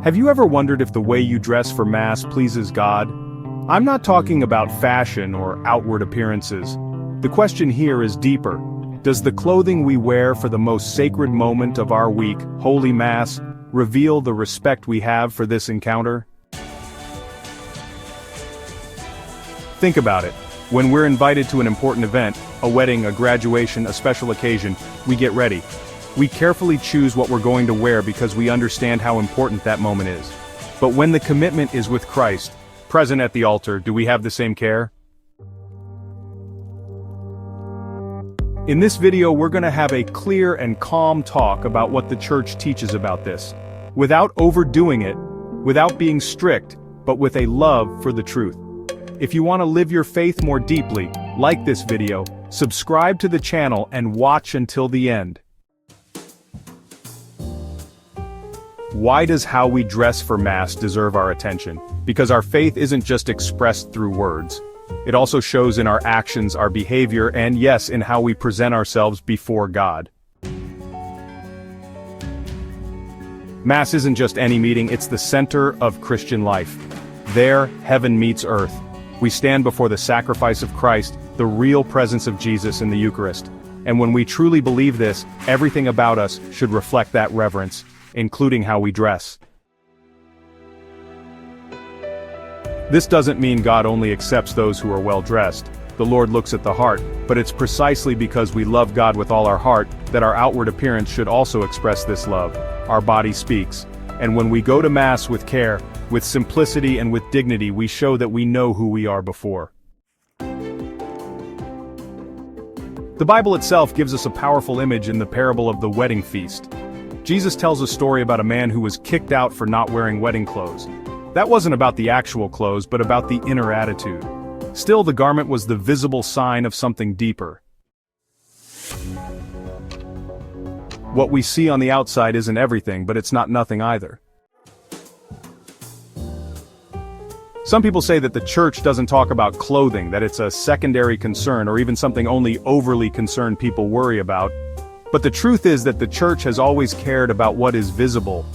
Have you ever wondered if the way you dress for Mass pleases God? I'm not talking about fashion or outward appearances. The question here is deeper. Does the clothing we wear for the most sacred moment of our week, Holy Mass, reveal the respect we have for this encounter? Think about it. When we're invited to an important event, a wedding, a graduation, a special occasion, we get ready. We carefully choose what we're going to wear because we understand how important that moment is. But when the commitment is with Christ, present at the altar, do we have the same care? In this video, we're going to have a clear and calm talk about what the Church teaches about this, without overdoing it, without being strict, but with a love for the truth. If you want to live your faith more deeply, like this video, subscribe to the channel and watch until the end. Why does how we dress for Mass deserve our attention? Because our faith isn't just expressed through words. It also shows in our actions, our behavior, and yes, in how we present ourselves before God. Mass isn't just any meeting, it's the center of Christian life. There, heaven meets earth. We stand before the sacrifice of Christ, the real presence of Jesus in the Eucharist. And when we truly believe this, everything about us should reflect that reverence, including how we dress. This doesn't mean God only accepts those who are well-dressed. The Lord looks at the heart, but it's precisely because we love God with all our heart that our outward appearance should also express this love. Our body speaks. And when we go to Mass with care, with simplicity and with dignity, we show that we know who we are before. The Bible itself gives us a powerful image in the parable of the wedding feast. Jesus tells a story about a man who was kicked out for not wearing wedding clothes. That wasn't about the actual clothes, but about the inner attitude. Still, the garment was the visible sign of something deeper. What we see on the outside isn't everything, but it's not nothing either. Some people say that the Church doesn't talk about clothing, that it's a secondary concern or even something only overly concerned people worry about. But the truth is that the Church has always cared about what is visible,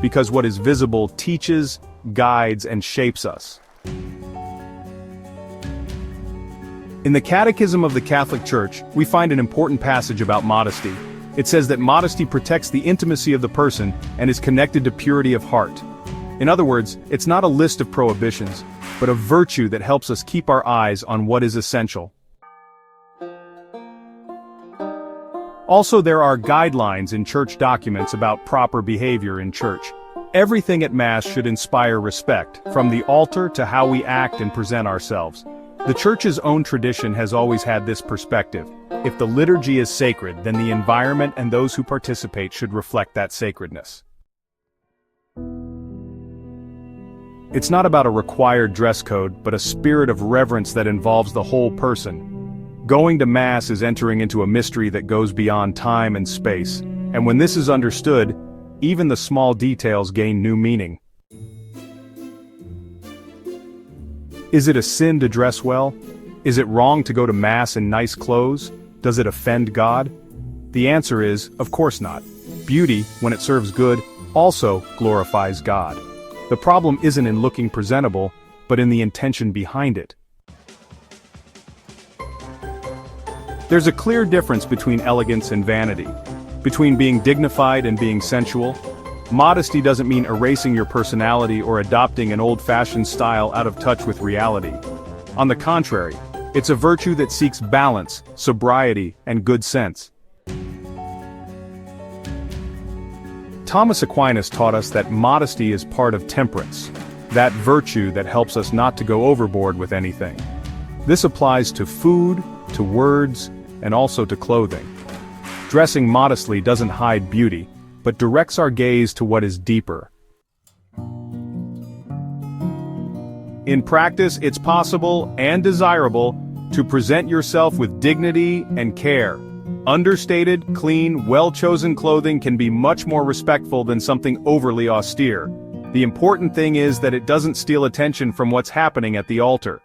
because what is visible teaches, guides, and shapes us. In the Catechism of the Catholic Church, we find an important passage about modesty. It says that modesty protects the intimacy of the person and is connected to purity of heart. In other words, it's not a list of prohibitions, but a virtue that helps us keep our eyes on what is essential. Also, there are guidelines in church documents about proper behavior in church. Everything at Mass should inspire respect, from the altar to how we act and present ourselves. The Church's own tradition has always had this perspective. If the liturgy is sacred, then the environment and those who participate should reflect that sacredness. It's not about a required dress code, but a spirit of reverence that involves the whole person. Going to Mass is entering into a mystery that goes beyond time and space, and when this is understood, even the small details gain new meaning. Is it a sin to dress well? Is it wrong to go to Mass in nice clothes? Does it offend God? The answer is, of course not. Beauty, when it serves good, also glorifies God. The problem isn't in looking presentable, but in the intention behind it. There's a clear difference between elegance and vanity, between being dignified and being sensual. Modesty doesn't mean erasing your personality or adopting an old-fashioned style out of touch with reality. On the contrary, it's a virtue that seeks balance, sobriety, and good sense. Thomas Aquinas taught us that modesty is part of temperance, that virtue that helps us not to go overboard with anything. This applies to food, to words, and also to clothing. Dressing modestly doesn't hide beauty, but directs our gaze to what is deeper. In practice, it's possible and desirable to present yourself with dignity and care. Understated, clean, well-chosen clothing can be much more respectful than something overly austere. The important thing is that it doesn't steal attention from what's happening at the altar.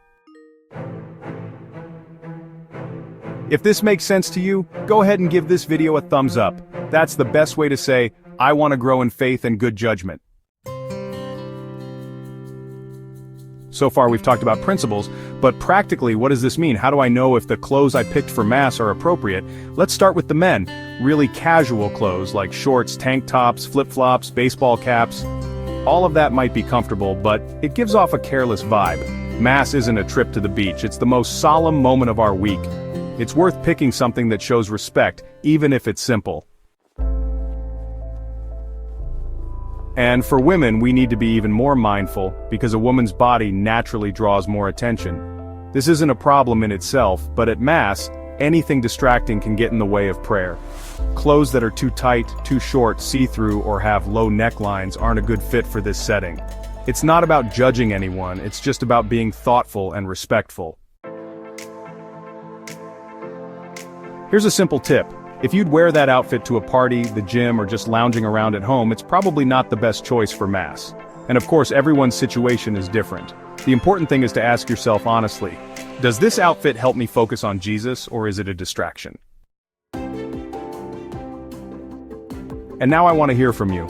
If this makes sense to you, go ahead and give this video a thumbs up. That's the best way to say, I want to grow in faith and good judgment. So far we've talked about principles, but practically what does this mean? How do I know if the clothes I picked for Mass are appropriate? Let's start with the men. Really casual clothes like shorts, tank tops, flip-flops, baseball caps. All of that might be comfortable, but it gives off a careless vibe. Mass isn't a trip to the beach, it's the most solemn moment of our week. It's worth picking something that shows respect, even if it's simple. And for women, we need to be even more mindful, because a woman's body naturally draws more attention. This isn't a problem in itself, but at Mass, anything distracting can get in the way of prayer. Clothes that are too tight, too short, see-through, or have low necklines aren't a good fit for this setting. It's not about judging anyone, it's just about being thoughtful and respectful. Here's a simple tip. If you'd wear that outfit to a party, the gym, or just lounging around at home, it's probably not the best choice for Mass. And of course, everyone's situation is different. The important thing is to ask yourself honestly, does this outfit help me focus on Jesus, or is it a distraction? And now I want to hear from you.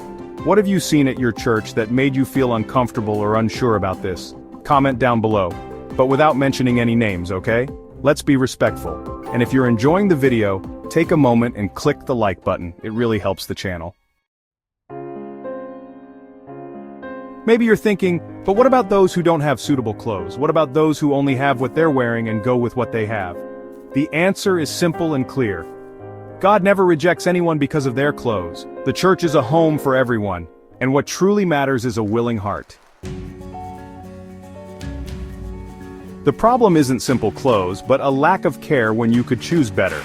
What have you seen at your church that made you feel uncomfortable or unsure about this? Comment down below. But without mentioning any names, okay? Let's be respectful. And if you're enjoying the video, take a moment and click the like button. It really helps the channel. Maybe you're thinking, but what about those who don't have suitable clothes? What about those who only have what they're wearing and go with what they have? The answer is simple and clear. God never rejects anyone because of their clothes. The church is a home for everyone, and what truly matters is a willing heart. The problem isn't simple clothes, but a lack of care when you could choose better.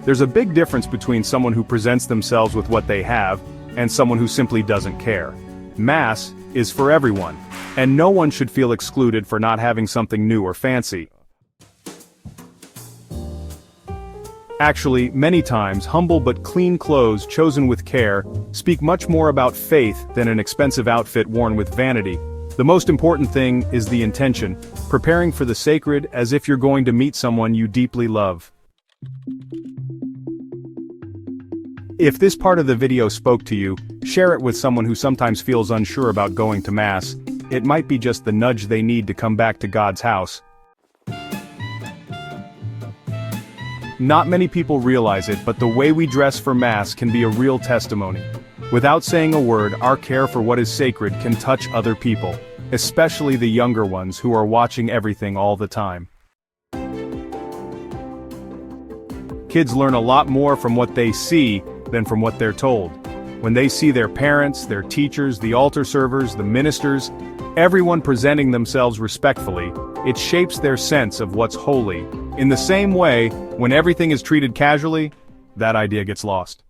There's a big difference between someone who presents themselves with what they have, and someone who simply doesn't care. Mass is for everyone, and no one should feel excluded for not having something new or fancy. Actually, many times, humble but clean clothes chosen with care speak much more about faith than an expensive outfit worn with vanity. The most important thing is the intention, preparing for the sacred as if you're going to meet someone you deeply love. If this part of the video spoke to you, share it with someone who sometimes feels unsure about going to Mass. It might be just the nudge they need to come back to God's house. Not many people realize it, but the way we dress for Mass can be a real testimony. Without saying a word, our care for what is sacred can touch other people, especially the younger ones who are watching everything all the time. Kids learn a lot more from what they see than from what they're told. When they see their parents, their teachers, the altar servers, the ministers, everyone presenting themselves respectfully, it shapes their sense of what's holy. In the same way, when everything is treated casually, that idea gets lost.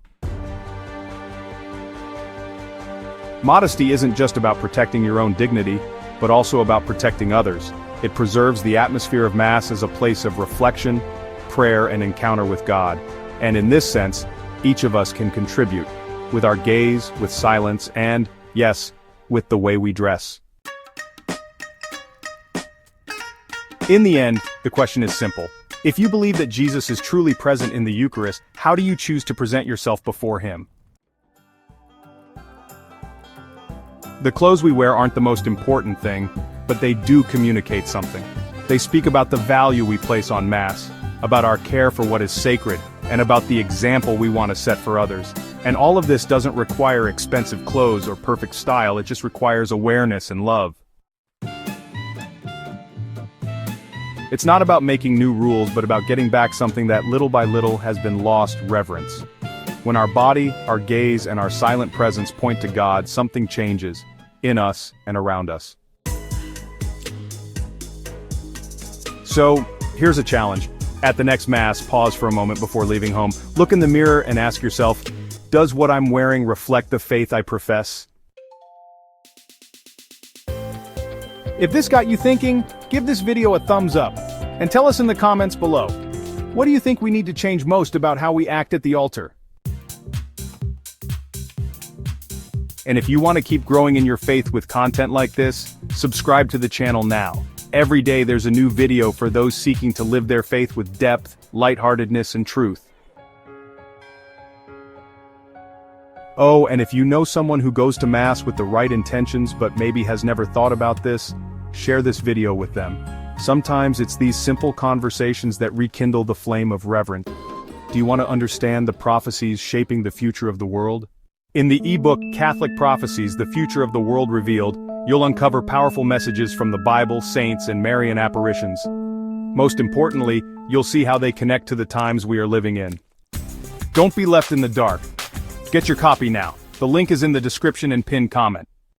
Modesty isn't just about protecting your own dignity, but also about protecting others. It preserves the atmosphere of Mass as a place of reflection, prayer, and encounter with God. And in this sense, each of us can contribute, with our gaze, with silence, and, yes, with the way we dress. In the end, the question is simple. If you believe that Jesus is truly present in the Eucharist, how do you choose to present yourself before Him? The clothes we wear aren't the most important thing, but they do communicate something. They speak about the value we place on Mass, about our care for what is sacred, and about the example we want to set for others. And all of this doesn't require expensive clothes or perfect style, it just requires awareness and love. It's not about making new rules, but about getting back something that little by little has been lost: reverence. When our body, our gaze, and our silent presence point to God, something changes, in us and around us. So, here's a challenge. At the next Mass, pause for a moment before leaving home. Look in the mirror and ask yourself, does what I'm wearing reflect the faith I profess? If this got you thinking, give this video a thumbs up, and tell us in the comments below. What do you think we need to change most about how we act at the altar? And if you want to keep growing in your faith with content like this, subscribe to the channel now. Every day there's a new video for those seeking to live their faith with depth, lightheartedness, and truth. Oh, and if you know someone who goes to Mass with the right intentions but maybe has never thought about this, share this video with them. Sometimes it's these simple conversations that rekindle the flame of reverence. Do you want to understand the prophecies shaping the future of the world? In the ebook Catholic Prophecies, The Future of the World Revealed, you'll uncover powerful messages from the Bible, saints, and Marian apparitions. Most importantly, you'll see how they connect to the times we are living in. Don't be left in the dark. Get your copy now. The link is in the description and pinned comment.